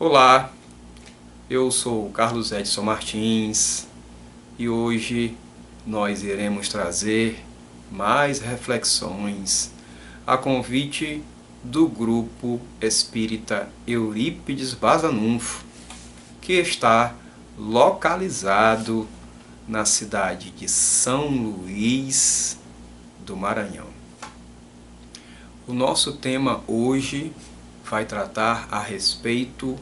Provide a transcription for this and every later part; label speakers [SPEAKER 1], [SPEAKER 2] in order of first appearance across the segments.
[SPEAKER 1] Olá, eu sou o Carlos Edson Martins e hoje nós iremos trazer mais reflexões a convite do grupo espírita Eurípides Basanunfo, que está localizado na cidade de São Luís do Maranhão. O nosso tema hoje vai tratar a respeito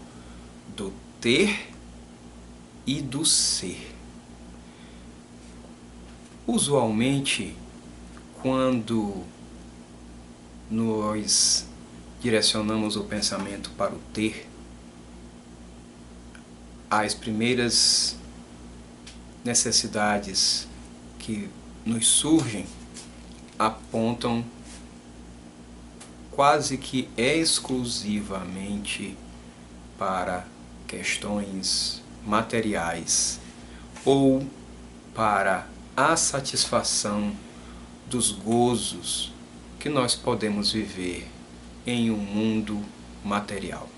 [SPEAKER 1] do ter e do ser. Usualmente, quando nós direcionamos o pensamento para o ter, as primeiras necessidades que nos surgem apontam quase que exclusivamente para questões materiais ou para a satisfação dos gozos que nós podemos viver em um mundo material.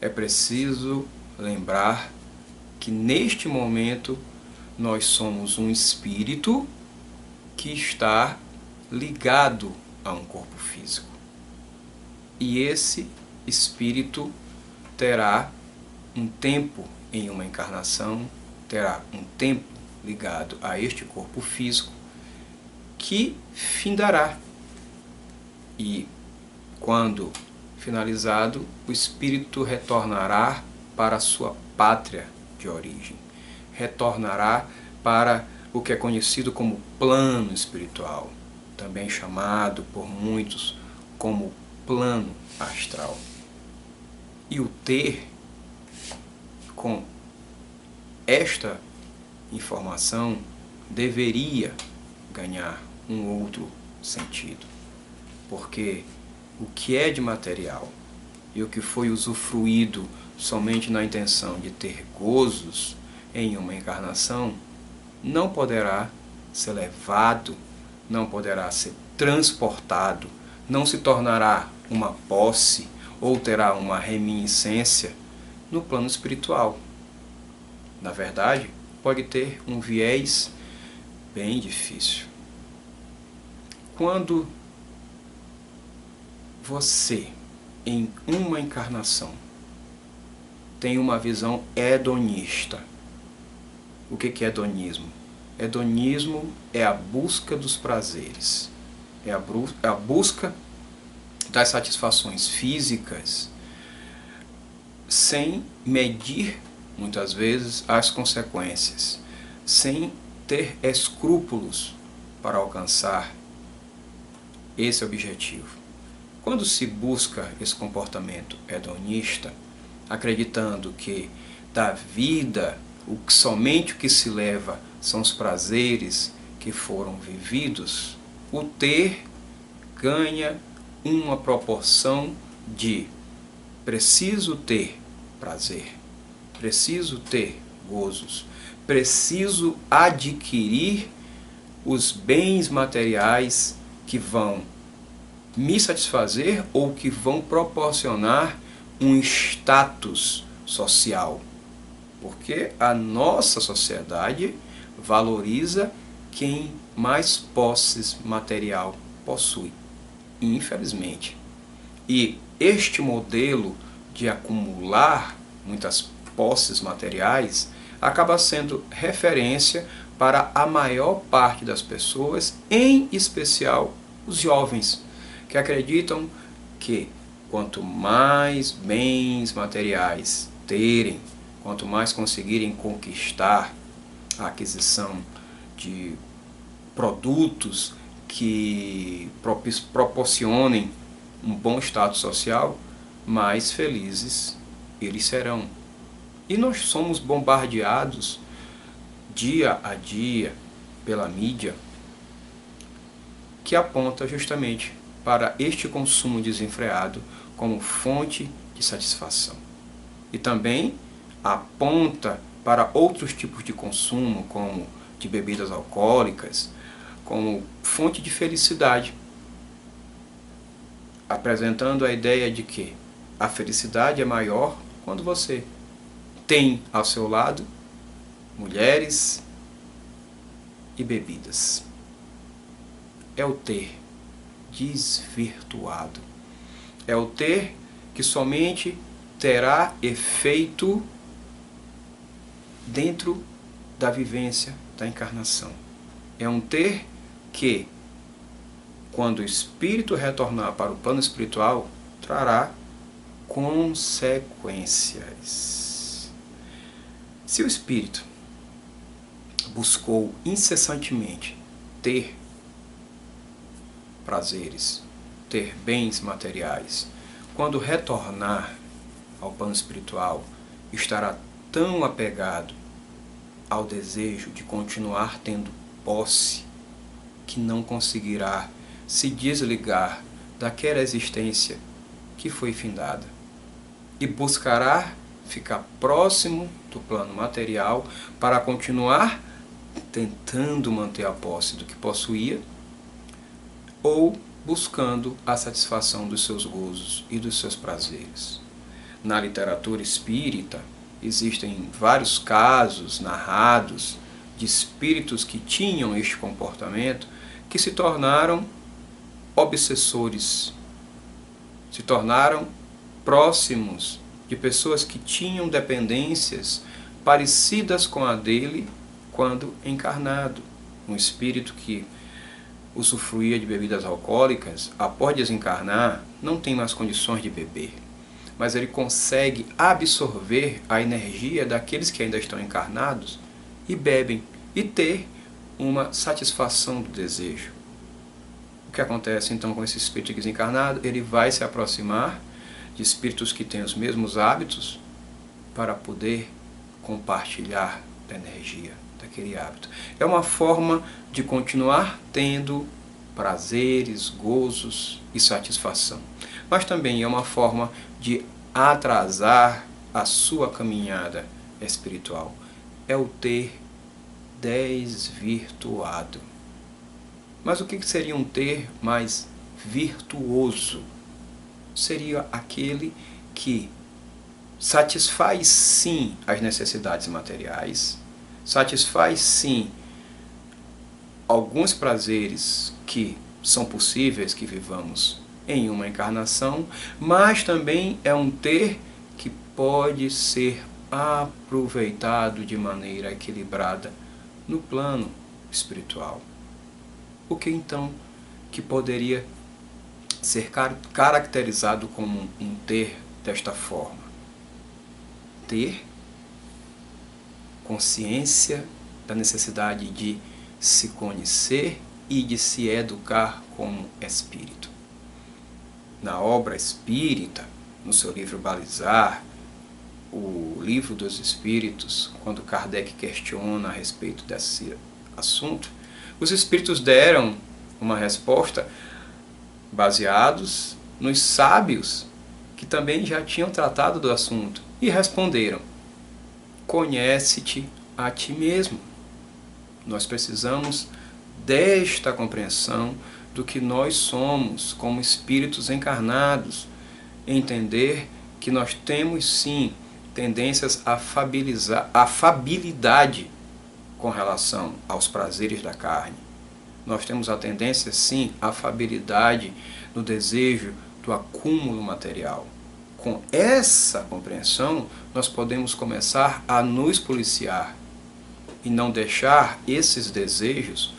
[SPEAKER 1] É preciso lembrar que neste momento nós somos um espírito que está ligado a um corpo físico. E esse espírito terá um tempo em uma encarnação, terá um tempo ligado a este corpo físico que findará. E quando finalizado, o espírito retornará para a sua pátria de origem. Retornará para o que é conhecido como plano espiritual, também chamado por muitos como plano astral. E o ter, com esta informação, deveria ganhar um outro sentido. Porque o que é de material e o que foi usufruído somente na intenção de ter gozos em uma encarnação, não poderá ser levado, não poderá ser transportado, não se tornará uma posse ou terá uma reminiscência no plano espiritual. Na verdade, pode ter um viés bem difícil. Quando você, em uma encarnação, tem uma visão hedonista. O que é hedonismo? Hedonismo é a busca dos prazeres, é a busca das satisfações físicas sem medir, muitas vezes, as consequências, sem ter escrúpulos para alcançar esse objetivo. Quando se busca esse comportamento hedonista, acreditando que da vida somente o que se leva são os prazeres que foram vividos, o ter ganha uma proporção de preciso ter prazer, preciso ter gozos, preciso adquirir os bens materiais que vão me satisfazer ou que vão proporcionar um status social. Porque a nossa sociedade valoriza quem mais posses material possui, infelizmente. E este modelo de acumular muitas posses materiais acaba sendo referência para a maior parte das pessoas, em especial os jovens, que acreditam que quanto mais bens materiais terem, quanto mais conseguirem conquistar a aquisição de produtos que proporcionem um bom status social, mais felizes eles serão. E nós somos bombardeados dia a dia pela mídia, que aponta justamente para este consumo desenfreado como fonte de satisfação. E também aponta para outros tipos de consumo, como de bebidas alcoólicas, como fonte de felicidade, apresentando a ideia de que A felicidade é maior quando você tem ao seu lado mulheres e bebidas. É o ter desvirtuado. É o ter que somente terá efeito dentro da vivência da encarnação. É um ter que, quando o espírito retornar para o plano espiritual, trará consequências. Se o espírito buscou incessantemente ter prazeres, ter bens materiais, quando retornar ao plano espiritual, estará tão apegado ao desejo de continuar tendo posse que não conseguirá se desligar daquela existência que foi findada e buscará ficar próximo do plano material para continuar tentando manter a posse do que possuía ou buscando a satisfação dos seus gozos e dos seus prazeres. Na literatura espírita, existem vários casos narrados de espíritos que tinham este comportamento que se tornaram obsessores, se tornaram próximos de pessoas que tinham dependências parecidas com a dele quando encarnado. Um espírito que usufruía de bebidas alcoólicas, após desencarnar, não tem mais condições de beber, mas ele consegue absorver a energia daqueles que ainda estão encarnados e bebem, e ter uma satisfação do desejo. O que acontece então com esse espírito desencarnado? Ele vai se aproximar de espíritos que têm os mesmos hábitos para poder compartilhar da energia daquele hábito. É uma forma de continuar tendo prazeres, gozos e satisfação. Mas também é uma forma de atrasar a sua caminhada espiritual. É o ter desvirtuado. Mas o que seria um ter mais virtuoso? Seria aquele que satisfaz sim as necessidades materiais, satisfaz sim alguns prazeres que são possíveis que vivamos em uma encarnação, mas também é um ter que pode ser aproveitado de maneira equilibrada no plano espiritual. O que então que poderia ser caracterizado como um ter desta forma? Ter consciência da necessidade de se conhecer e de se educar como espírito. Na obra espírita, no seu livro Balizar, o livro dos espíritos, quando Kardec questiona a respeito desse assunto, os espíritos deram uma resposta baseados nos sábios que também já tinham tratado do assunto e responderam: conhece-te a ti mesmo. Nós precisamos desta compreensão do que nós somos como espíritos encarnados, entender que nós temos sim tendências à afabilidade com relação aos prazeres da carne. Nós temos a tendência sim à afabilidade no desejo do acúmulo material. Com essa compreensão, nós podemos começar a nos policiar e não deixar esses desejos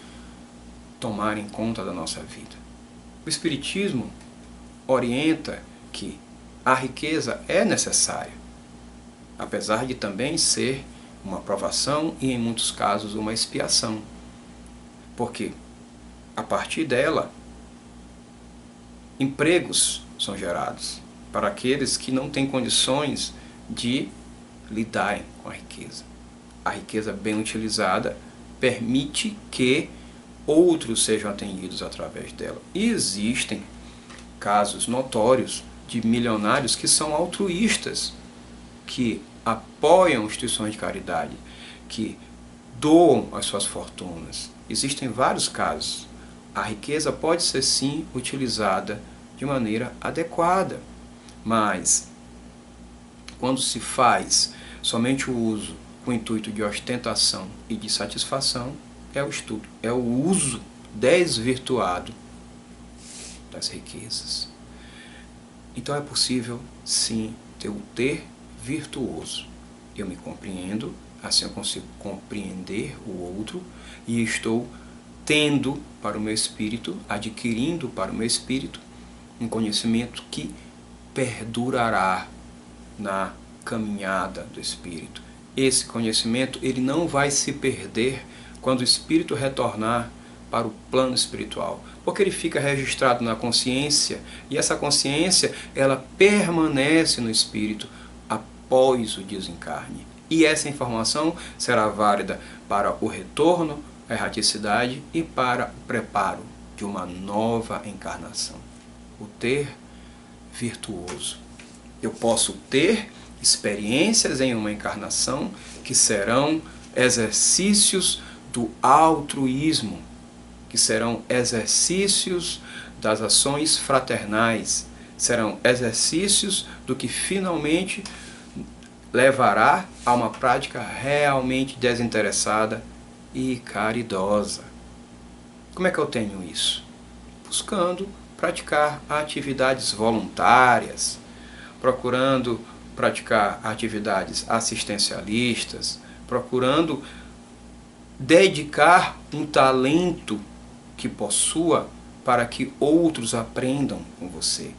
[SPEAKER 1] tomarem conta da nossa vida. O Espiritismo orienta que a riqueza é necessária, apesar de também ser uma provação e, em muitos casos, uma expiação. Porque, a partir dela, empregos são gerados para aqueles que não têm condições de lidarem com a riqueza. A riqueza bem utilizada permite que outros sejam atendidos através dela. E existem casos notórios de milionários que são altruístas, que apoiam instituições de caridade, que doam as suas fortunas. Existem vários casos. A riqueza pode ser sim utilizada de maneira adequada, Mas, quando se faz somente o uso com o intuito de ostentação e de satisfação, é o estudo, é o uso desvirtuado das riquezas. Então é possível, sim, ter o ter virtuoso. Eu me compreendo, assim eu consigo compreender o outro e estou tendo para o meu espírito, adquirindo para o meu espírito, um conhecimento que perdurará na caminhada do espírito. Esse conhecimento ele não vai se perder quando o espírito retornar para o plano espiritual, porque ele fica registrado na consciência e essa consciência ela permanece no espírito após o desencarne. E essa informação será válida para o retorno à erraticidade e para o preparo de uma nova encarnação. O ter virtuoso. Eu posso ter experiências em uma encarnação que serão exercícios do altruísmo, que serão exercícios das ações fraternais, serão exercícios do que finalmente levará a uma prática realmente desinteressada e caridosa. Como é que eu tenho isso? Buscando praticar atividades voluntárias, procurando praticar atividades assistencialistas, procurando dedicar um talento que possua para que outros aprendam com você.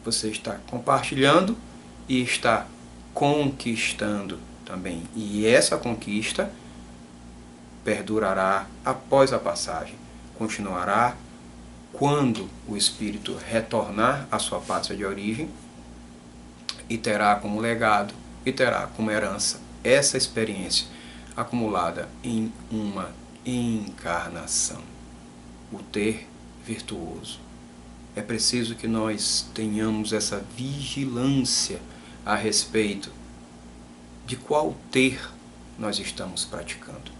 [SPEAKER 1] Você está compartilhando e está conquistando também. E essa conquista perdurará após a passagem, continuará quando o espírito retornar à sua pátria de origem e terá como legado e terá como herança essa experiência acumulada em uma encarnação. O ter virtuoso. É preciso que nós tenhamos essa vigilância a respeito de qual ter nós estamos praticando.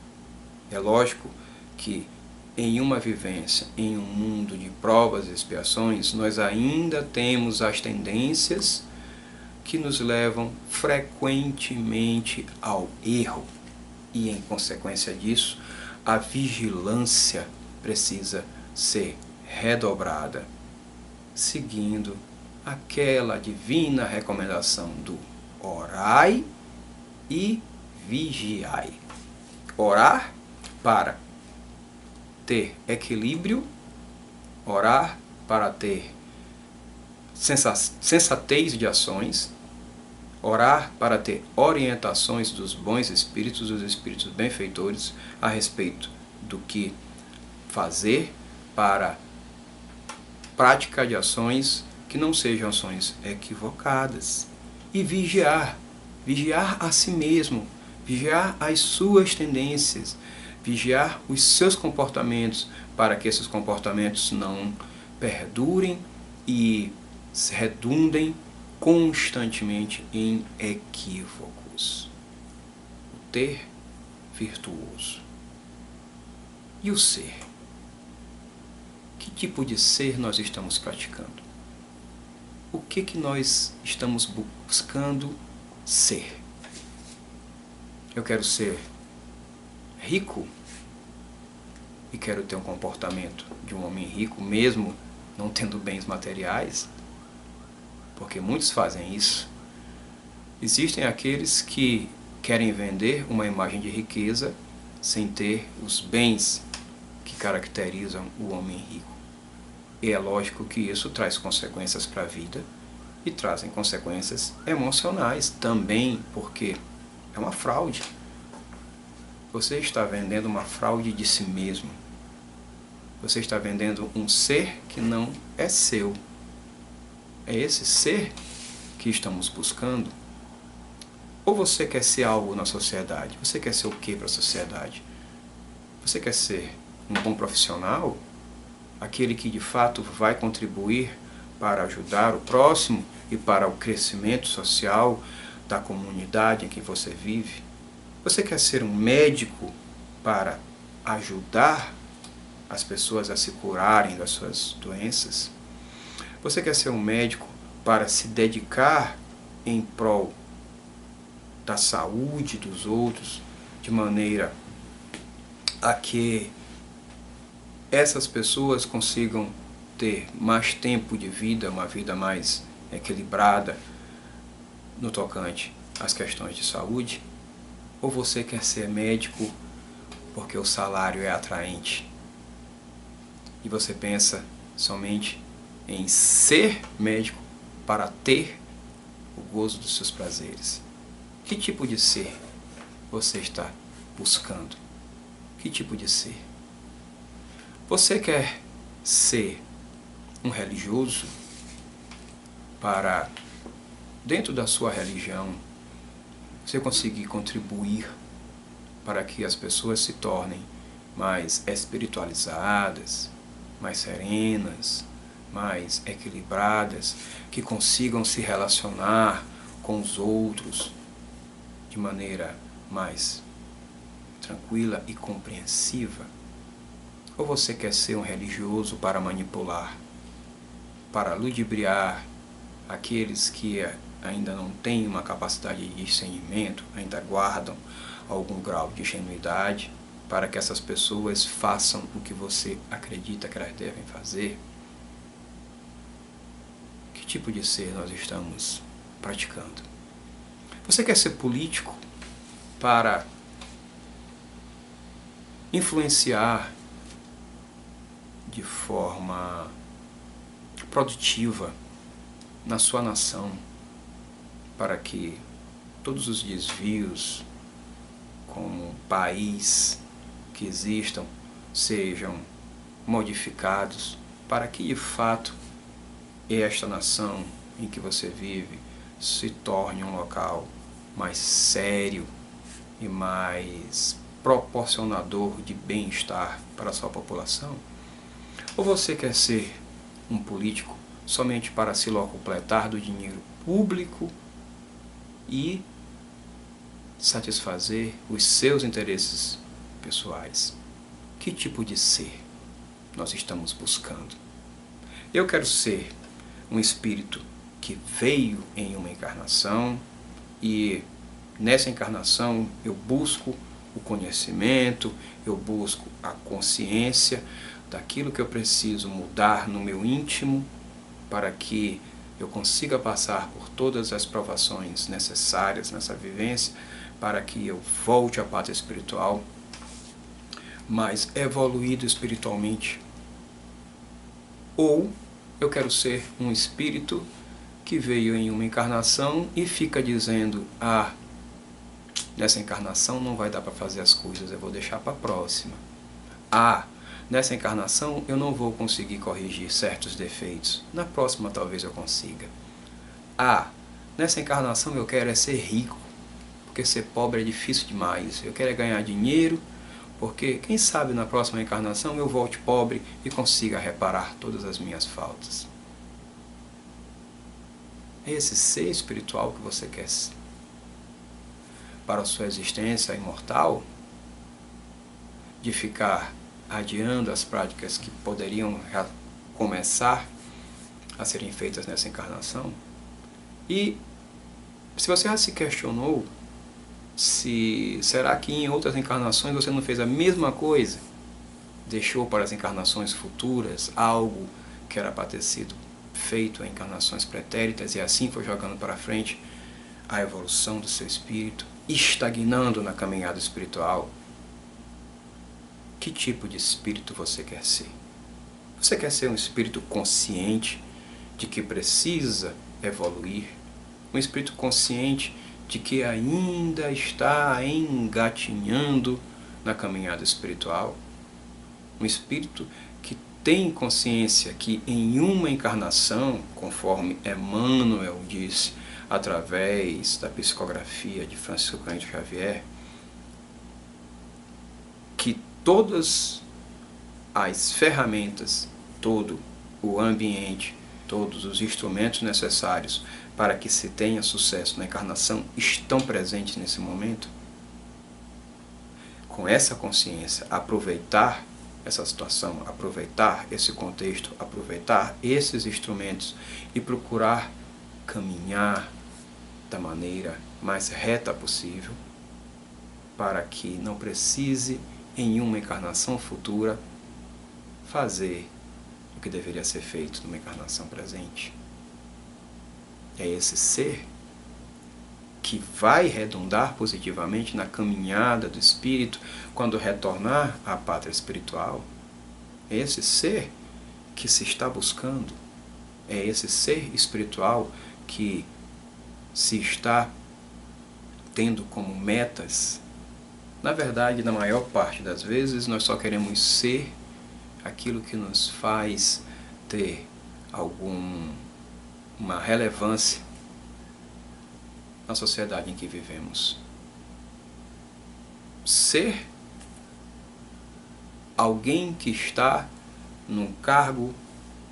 [SPEAKER 1] É lógico que em uma vivência, em um mundo de provas e expiações, nós ainda temos as tendências que nos levam frequentemente ao erro. E em consequência disso, a vigilância precisa ser redobrada, seguindo aquela divina recomendação do orai e vigiai. Orar para ter equilíbrio, orar para ter sensatez de ações, orar para ter orientações dos bons espíritos, dos espíritos benfeitores, a respeito do que fazer para prática de ações que não sejam ações equivocadas. E vigiar a si mesmo, vigiar as suas tendências, vigiar os seus comportamentos, para que esses comportamentos não perdurem e redundem constantemente em equívocos. O ter virtuoso. E o ser? Que tipo de ser nós estamos praticando? O que nós estamos buscando ser? Eu quero ser rico e quero ter um comportamento de um homem rico, mesmo não tendo bens materiais, porque muitos fazem isso. Existem aqueles que querem vender uma imagem de riqueza sem ter os bens que caracterizam o homem rico. E é lógico que isso traz consequências para a vida e trazem consequências emocionais também, porque é uma fraude. Você está vendendo uma fraude de si mesmo. Você está vendendo um ser que não é seu. É esse ser que estamos buscando? Ou você quer ser algo na sociedade? Você quer ser o que para a sociedade? Você quer ser um bom profissional? Aquele que de fato vai contribuir para ajudar o próximo e para o crescimento social da comunidade em que você vive? Você quer ser um médico para ajudar as pessoas a se curarem das suas doenças? Você quer ser um médico para se dedicar em prol da saúde dos outros, de maneira a que essas pessoas consigam ter mais tempo de vida, uma vida mais equilibrada no tocante às questões de saúde? Ou você quer ser médico porque o salário é atraente e você pensa somente em ser médico para ter o gozo dos seus prazeres? Que tipo de ser você está buscando? Que tipo de ser? Você quer ser um religioso para, dentro da sua religião, você conseguir contribuir para que as pessoas se tornem mais espiritualizadas, mais serenas, mais equilibradas, que consigam se relacionar com os outros de maneira mais tranquila e compreensiva? Ou você quer ser um religioso para manipular, para ludibriar aqueles que ainda não têm uma capacidade de discernimento, ainda guardam algum grau de ingenuidade, para que essas pessoas façam o que você acredita que elas devem fazer? Que tipo de ser nós estamos praticando? Você quer ser político para influenciar de forma produtiva na sua nação, para que todos os desvios como país que existam sejam modificados, para que de fato esta nação em que você vive se torne um local mais sério e mais proporcionador de bem-estar para a sua população? Ou você quer ser um político somente para se locupletar do dinheiro público e satisfazer os seus interesses pessoais? Que tipo de ser nós estamos buscando? Eu quero ser um espírito que veio em uma encarnação e nessa encarnação eu busco o conhecimento, eu busco a consciência daquilo que eu preciso mudar no meu íntimo para que eu consiga passar por todas as provações necessárias nessa vivência, para que eu volte à pátria espiritual mais evoluído espiritualmente. Ou eu quero ser um espírito que veio em uma encarnação e fica dizendo: ah, nessa encarnação não vai dar para fazer as coisas, eu vou deixar para a próxima. Ah, nessa encarnação eu não vou conseguir corrigir certos defeitos, na próxima talvez eu consiga. Ah, nessa encarnação eu quero é ser rico, porque ser pobre é difícil demais. Eu quero é ganhar dinheiro, porque quem sabe na próxima encarnação eu volte pobre e consiga reparar todas as minhas faltas. É esse ser espiritual que você quer para a sua existência imortal? De ficar adiando as práticas que poderiam começar a serem feitas nessa encarnação? E se você já se questionou, será que em outras encarnações você não fez a mesma coisa? Deixou para as encarnações futuras algo que era para ter sido feito em encarnações pretéritas e assim foi jogando para frente a evolução do seu espírito, estagnando na caminhada espiritual? Que tipo de espírito você quer ser? Você quer ser um espírito consciente de que precisa evoluir? Um espírito consciente de que ainda está engatinhando na caminhada espiritual? Um espírito que tem consciência que em uma encarnação, conforme Emmanuel disse através da psicografia de Francisco Cândido Xavier, que todas as ferramentas, todo o ambiente, todos os instrumentos necessários para que se tenha sucesso na encarnação estão presentes nesse momento? Com essa consciência, aproveitar essa situação, aproveitar esse contexto, aproveitar esses instrumentos e procurar caminhar da maneira mais reta possível, para que não precise, em uma encarnação futura, fazer o que deveria ser feito numa encarnação presente. É esse ser que vai redundar positivamente na caminhada do espírito quando retornar à pátria espiritual. É esse ser que se está buscando. É esse ser espiritual que se está tendo como metas. Na verdade, na maior parte das vezes, nós só queremos ser aquilo que nos faz ter uma relevância na sociedade em que vivemos. Ser alguém que está num cargo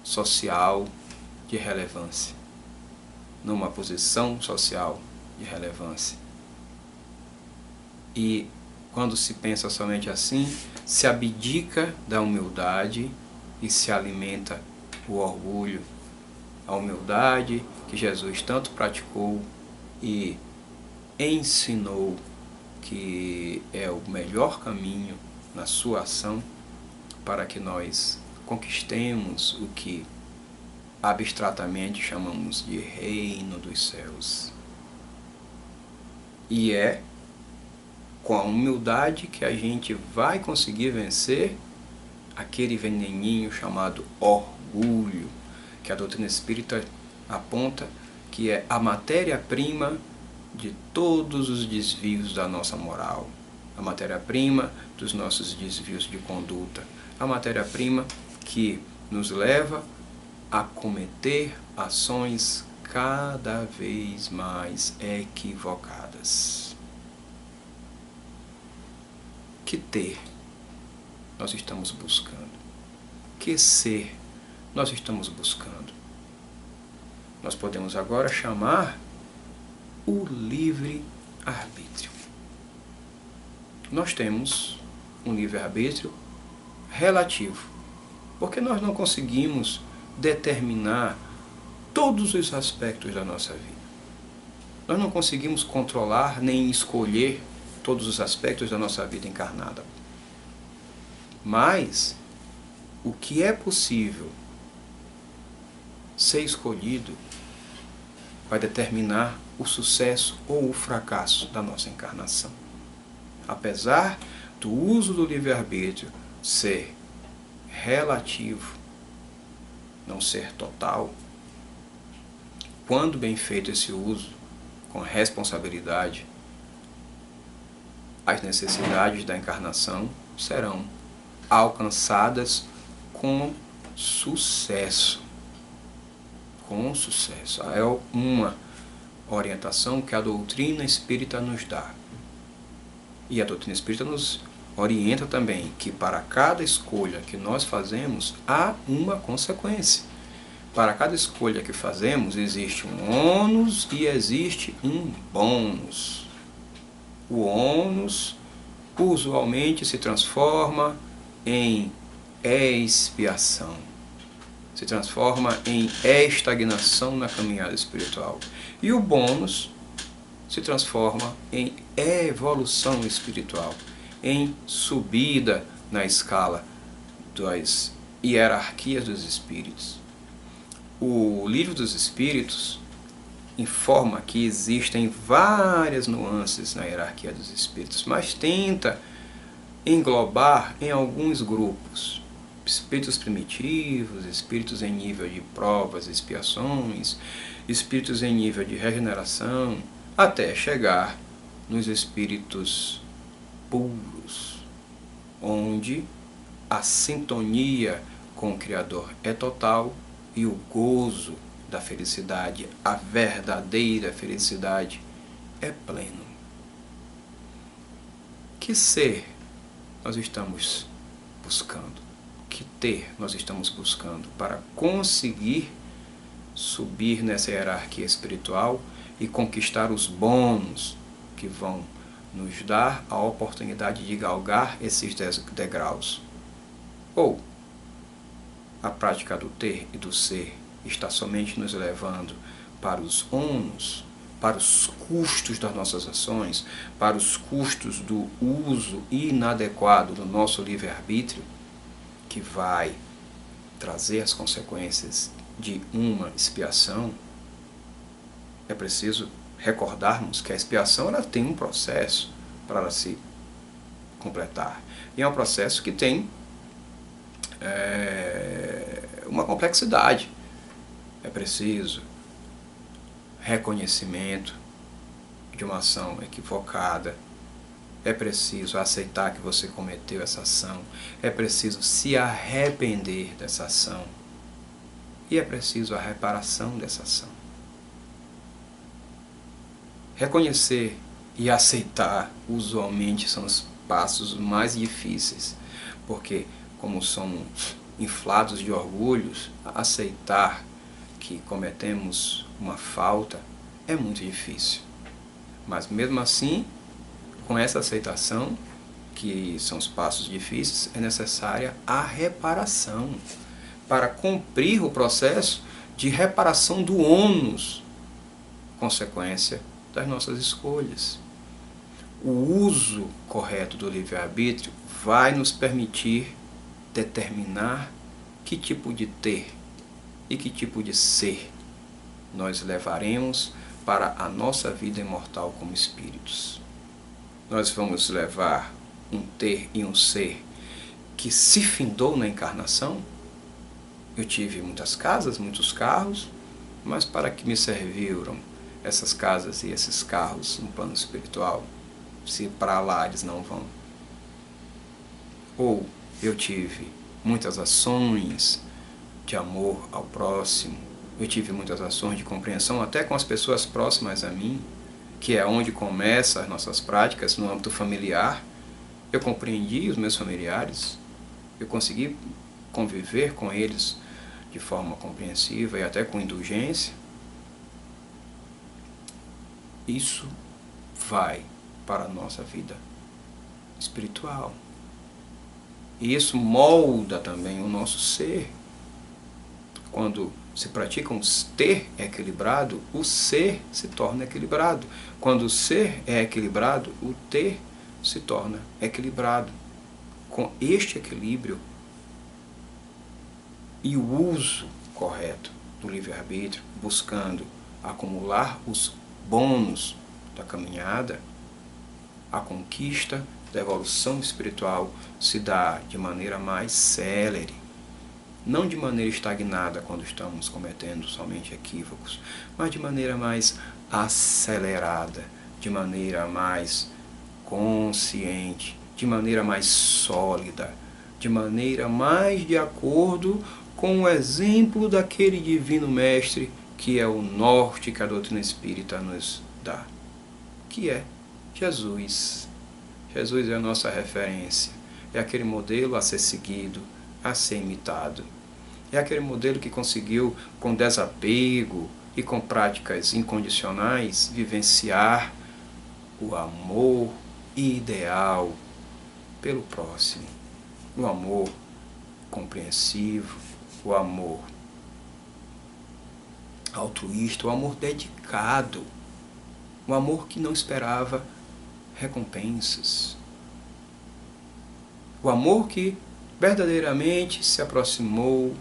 [SPEAKER 1] social de relevância, numa posição social de relevância. E quando se pensa somente assim, se abdica da humildade e se alimenta o orgulho. A humildade que Jesus tanto praticou e ensinou que é o melhor caminho na sua ação para que nós conquistemos o que abstratamente chamamos de reino dos céus. E é com a humildade que a gente vai conseguir vencer aquele veneninho chamado orgulho, que a doutrina espírita aponta que é a matéria-prima de todos os desvios da nossa moral, a matéria-prima dos nossos desvios de conduta, a matéria-prima que nos leva a cometer ações cada vez mais equivocadas. Que ter nós estamos buscando? Que ser nós estamos buscando? Nós podemos agora chamar o livre-arbítrio. Nós temos um livre-arbítrio relativo, porque nós não conseguimos determinar todos os aspectos da nossa vida. Nós não conseguimos controlar nem escolher todos os aspectos da nossa vida encarnada. Mas o que é possível ser escolhido vai determinar o sucesso ou o fracasso da nossa encarnação. Apesar do uso do livre-arbítrio ser relativo, não ser total, quando bem feito esse uso, com responsabilidade, as necessidades da encarnação serão alcançadas com sucesso. Com sucesso. É uma orientação que a doutrina espírita nos dá. E a doutrina espírita nos orienta também que para cada escolha que nós fazemos, há uma consequência. Para cada escolha que fazemos, existe um ônus e existe um bônus. O ônus usualmente se transforma em expiação, se transforma em estagnação na caminhada espiritual. E o bônus se transforma em evolução espiritual, em subida na escala das hierarquias dos espíritos. O Livro dos Espíritos informa que existem várias nuances na hierarquia dos espíritos, mas tenta englobar em alguns grupos: espíritos primitivos, espíritos em nível de provas e expiações, espíritos em nível de regeneração, até chegar nos espíritos puros, onde a sintonia com o Criador é total e o gozo da felicidade, a verdadeira felicidade, é pleno. Que ser nós estamos buscando? Que ter nós estamos buscando para conseguir subir nessa hierarquia espiritual e conquistar os bônus que vão nos dar a oportunidade de galgar esses degraus? Ou a prática do ter e do ser está somente nos levando para os ônus, para os custos das nossas ações, para os custos do uso inadequado do nosso livre-arbítrio, que vai trazer as consequências de uma expiação, é preciso recordarmos que a expiação ela tem um processo para ela se completar. E é um processo que tem uma complexidade. É preciso reconhecimento de uma ação equivocada. É preciso aceitar que você cometeu essa ação. É preciso se arrepender dessa ação. E é preciso a reparação dessa ação. Reconhecer e aceitar usualmente são os passos mais difíceis, porque como somos inflados de orgulhos, aceitar que cometemos uma falta é muito difícil. Mas mesmo assim, com essa aceitação, que são os passos difíceis, é necessária a reparação, para cumprir o processo de reparação do ônus, consequência das nossas escolhas. O uso correto do livre-arbítrio vai nos permitir determinar que tipo de ter e que tipo de ser nós levaremos para a nossa vida imortal como espíritos. Nós vamos levar um ter e um ser que se findou na encarnação. Eu tive muitas casas, muitos carros, mas para que me serviram essas casas e esses carros no plano espiritual, se para lá eles não vão? Ou eu tive muitas ações de amor ao próximo, eu tive muitas ações de compreensão até com as pessoas próximas a mim, que é onde começam as nossas práticas no âmbito familiar. Eu compreendi os meus familiares, eu consegui conviver com eles de forma compreensiva e até com indulgência. Isso vai para a nossa vida espiritual. E isso molda também o nosso ser. Quando se pratica um ter equilibrado, o ser se torna equilibrado. Quando o ser é equilibrado, o ter se torna equilibrado. Com este equilíbrio e o uso correto do livre-arbítrio, buscando acumular os bônus da caminhada, a conquista da evolução espiritual se dá de maneira mais célere, não de maneira estagnada quando estamos cometendo somente equívocos, mas de maneira mais acelerada, de maneira mais consciente, de maneira mais sólida, de maneira mais de acordo com o exemplo daquele divino mestre que é o norte que a doutrina espírita nos dá, que é Jesus. Jesus é a nossa referência, é aquele modelo a ser seguido, a ser imitado. É aquele modelo que conseguiu, com desapego e com práticas incondicionais, vivenciar o amor ideal pelo próximo, o amor compreensivo, o amor altruísta, o amor dedicado, o amor que não esperava recompensas, o amor que verdadeiramente se aproximou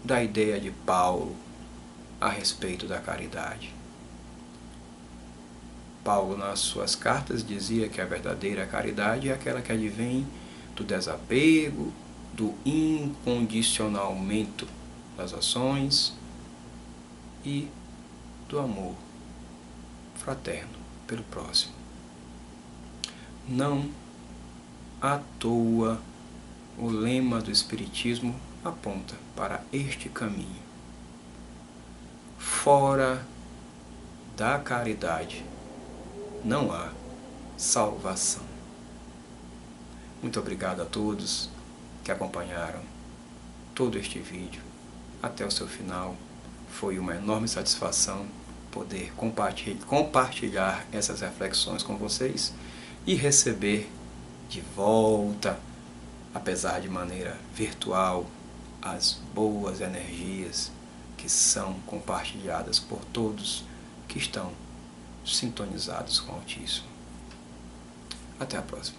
[SPEAKER 1] da ideia de Paulo a respeito da caridade. Paulo, nas suas cartas, dizia que a verdadeira caridade é aquela que advém do desapego, do incondicionamento das ações e do amor fraterno pelo próximo. Não à toa o lema do Espiritismo aponta para este caminho. Fora da caridade não há salvação. Muito obrigado a todos que acompanharam todo este vídeo até o seu final. Foi uma enorme satisfação poder compartilhar essas reflexões com vocês e receber de volta, apesar de maneira virtual, as boas energias que são compartilhadas por todos que estão sintonizados com o Altíssimo. Até a próxima.